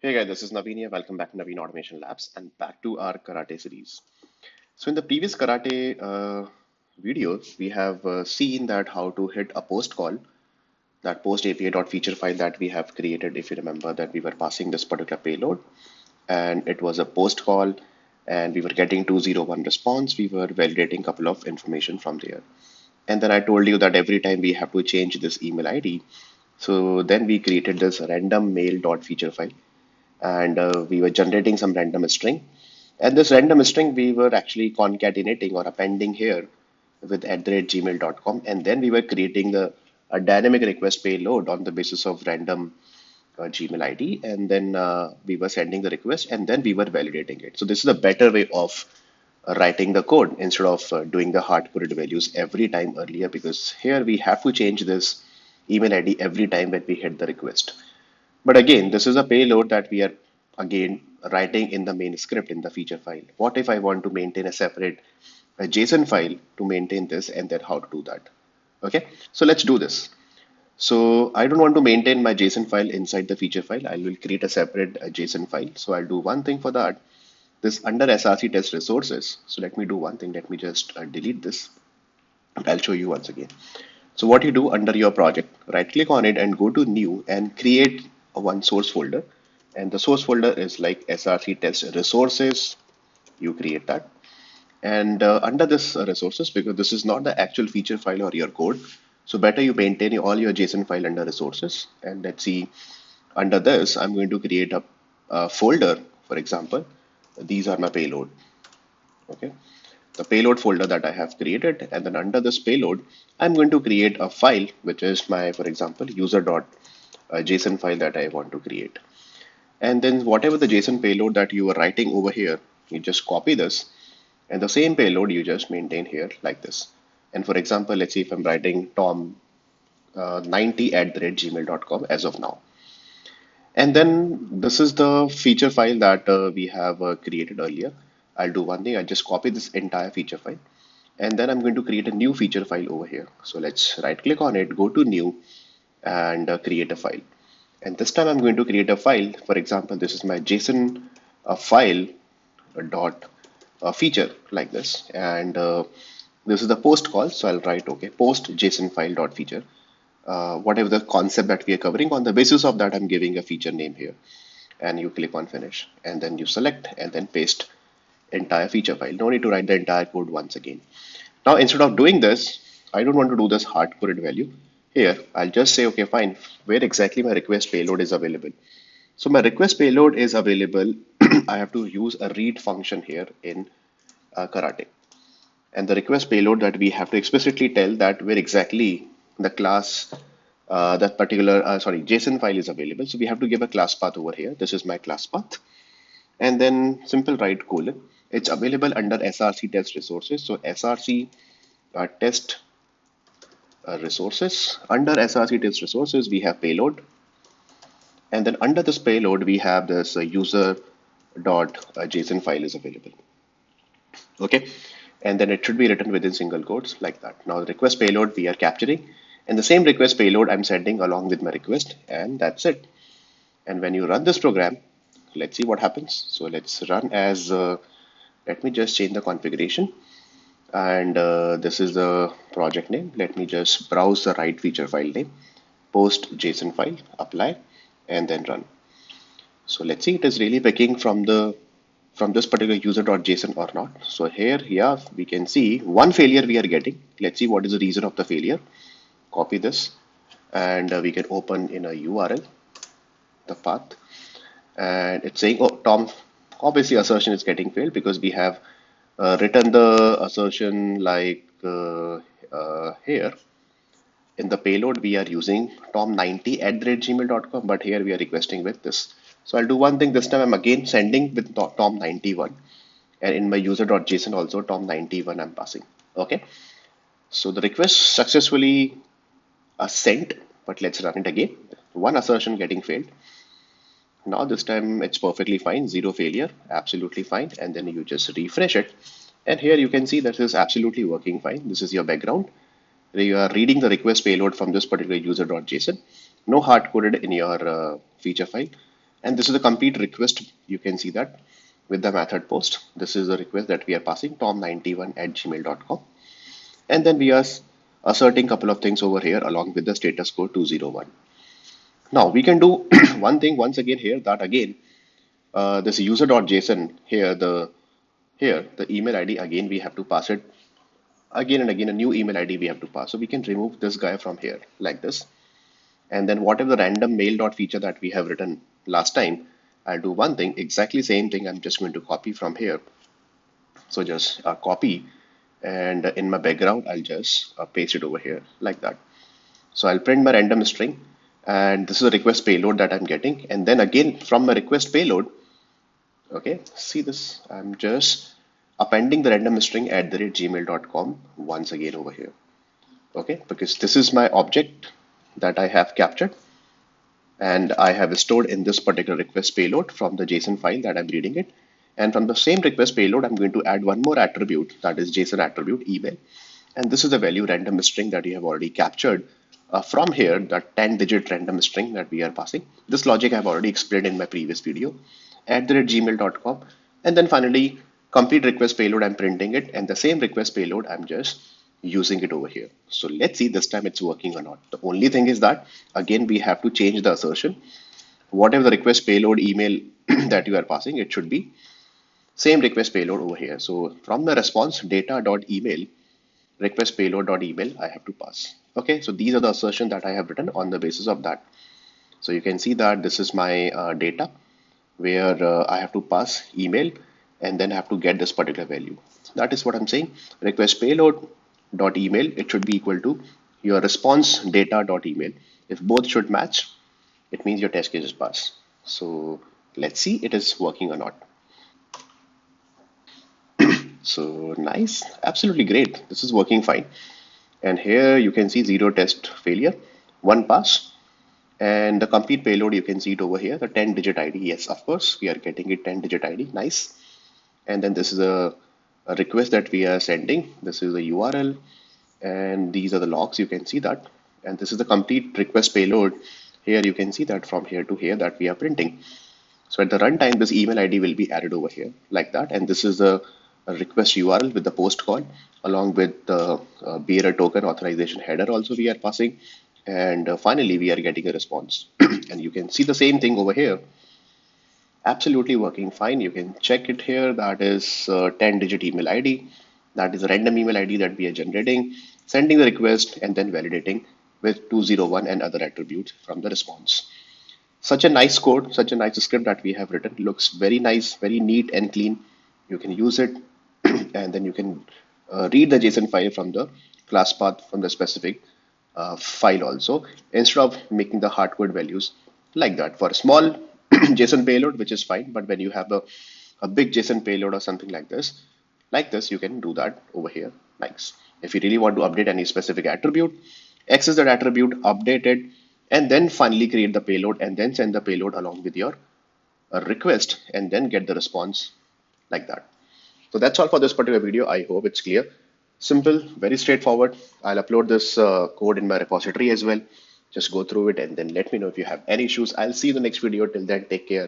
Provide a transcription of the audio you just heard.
Hey guys, this is Naveen here. Welcome back to Naveen Automation Labs and back to our karate series. So in the previous karate videos, we have seen that how to hit a post call, that post API.feature file that we have created. If you remember that we were passing this particular payload and it was a post call and we were getting 201 response. We were validating a couple of information from there. And then I told you that every time we have to change this email ID. So then we created this random mail.feature file and we were generating some random string. And this random string we were actually concatenating or appending here with @gmail.com, and then we were creating a dynamic request payload on the basis of random Gmail ID, and then we were sending the request, and then we were validating it. So this is a better way of writing the code instead of doing the hard-coded values every time earlier, because here we have to change this email ID every time when we hit the request. But again, this is a payload that we are again writing in the main script in the feature file. What if I want to maintain a separate JSON file to maintain this, and then how to do that? Okay, so let's do this. So I don't want to maintain my JSON file inside the feature file. I will create a separate JSON file. So I'll do one thing for that. This under SRC test resources. So let me do one thing. Let me just delete this. I'll show you once again. So what you do under your project, right click on it and go to new and create a one source folder. And the source folder is like SRC test resources. You create that. And under this resources, because this is not the actual feature file or your code, so better you maintain all your JSON file under resources. And let's see, under this, I'm going to create a folder, for example, these are my payload. Okay, the payload folder that I have created, and then under this payload, I'm going to create a file, which is my, for example, user.json file that I want to create. And then whatever the JSON payload that you are writing over here, you just copy this, and the same payload you just maintain here like this. And for example, let's see if I'm writing tom 90@gmail.com as of now. And then this is the feature file that we have created earlier. I'll do one thing, I'll just copy this entire feature file. And then I'm going to create a new feature file over here. So let's right click on it, go to new and create a file. And this time I'm going to create a file. For example, this is my JSON file dot feature like this. And this is the post call. So I'll write, okay, post JSON file dot feature. Whatever the concept that we are covering, on the basis of that, I'm giving a feature name here. And you click on finish and then you select and then paste entire feature file. No need to write the entire code once again. Now, instead of doing this, I don't want to do this hard-coded value. Here, I'll just say, okay, fine, where exactly my request payload is available. So my request payload is available. I have to use a read function here in Karate. And the request payload that we have to explicitly tell that where exactly the class, that particular, JSON file is available. So we have to give a class path over here. This is my class path. And then simple write colon. It's available under SRC test resources. So SRC test resources. Under SRC test resources, we have payload. And then under this payload, we have this user.json file is available. Okay. And then it should be written within single quotes like that. Now the request payload we are capturing, and the same request payload I'm sending along with my request, and that's it. And when you run this program, let's see what happens. So let's run as, let me just change the configuration. And this is the project name. Let me just browse the right feature file name, post JSON file, apply, and then run. So let's see, it is really picking from this particular user.json or not. So here, yeah, we can see one failure we are getting. Let's see what is the reason of the failure. Copy this, and we can open in a URL the path, and it's saying, oh, Tom, obviously assertion is getting failed because we have written the assertion like here in the payload we are using tom90@gmail.com, but here we are requesting with this. So I'll do one thing this time. I'm again sending with tom91, and in my user.json also tom91 I'm passing. Okay, so the request successfully sent, but let's run it again. One assertion getting failed. Now this time it's perfectly fine, zero failure, absolutely fine. And then you just refresh it. And here you can see that is absolutely working fine. This is your background. You are reading the request payload from this particular user.json. No hard coded in your feature file. And this is the complete request. You can see that with the method post. This is the request that we are passing tom91@gmail.com. And then we are asserting a couple of things over here along with the status code 201. Now we can do one thing once again here, that again, this user.json here, the email ID, again, we have to pass it again and again, a new email ID we have to pass. So we can remove this guy from here like this. And then whatever the random mail dot feature that we have written last time, I'll do one thing, exactly same thing. I'm just going to copy from here. So just copy, and in my background, I'll just paste it over here like that. So I'll print my random string, and this is a request payload that I'm getting. And then again, from my request payload, okay, see this, I'm just appending the random string at the gmail.com once again over here. Okay, because this is my object that I have captured and I have stored in this particular request payload from the JSON file that I'm reading it. And from the same request payload, I'm going to add one more attribute, that is JSON attribute email. And this is the value random string that you have already captured from here, that 10-digit random string that we are passing. This logic I've already explained in my previous video at the gmail.com. And then finally, complete request payload, I'm printing it, and the same request payload, I'm just using it over here. So let's see this time it's working or not. The only thing is that, again, we have to change the assertion. Whatever the request payload email that you are passing, it should be same request payload over here. So from the response data.email, request payload.email, I have to pass. Okay, so these are the assertions that I have written on the basis of that. So you can see that this is my data where I have to pass email and then I have to get this particular value. That is what I'm saying. Request payload dot email, it should be equal to your response data dot email. If both should match, it means your test case is passed. So let's see it is working or not. So nice, absolutely great. This is working fine. And here you can see 0 test failure, 1 pass. And the complete payload, you can see it over here, the 10-digit ID. Yes, of course, we are getting it 10-digit ID. Nice. And then this is a request that we are sending. This is the URL, and these are the logs. You can see that. And this is the complete request payload. Here you can see that from here to here that we are printing. So at the runtime, this email ID will be added over here like that. And this is the request URL with the post call, along with the bearer token authorization header also we are passing. And finally, we are getting a response. And you can see the same thing over here. Absolutely working fine. You can check it here. That is 10-digit email ID. That is a random email ID that we are generating, sending the request, and then validating with 201 and other attributes from the response. Such a nice code, such a nice script that we have written. Looks very nice, very neat and clean. You can use it, and then you can read the JSON file from the class path from the specific file also, instead of making the hardcode values like that. For a small JSON payload, which is fine, but when you have a big JSON payload or something like this, you can do that over here. Nice. If you really want to update any specific attribute, access that attribute, update it, and then finally create the payload and then send the payload along with your request and then get the response like that. So that's all for this particular video. I hope it's clear. Simple, very straightforward. I'll upload this code in my repository as well. Just go through it and then let me know if you have any issues. I'll see you in the next video. Till then, take care.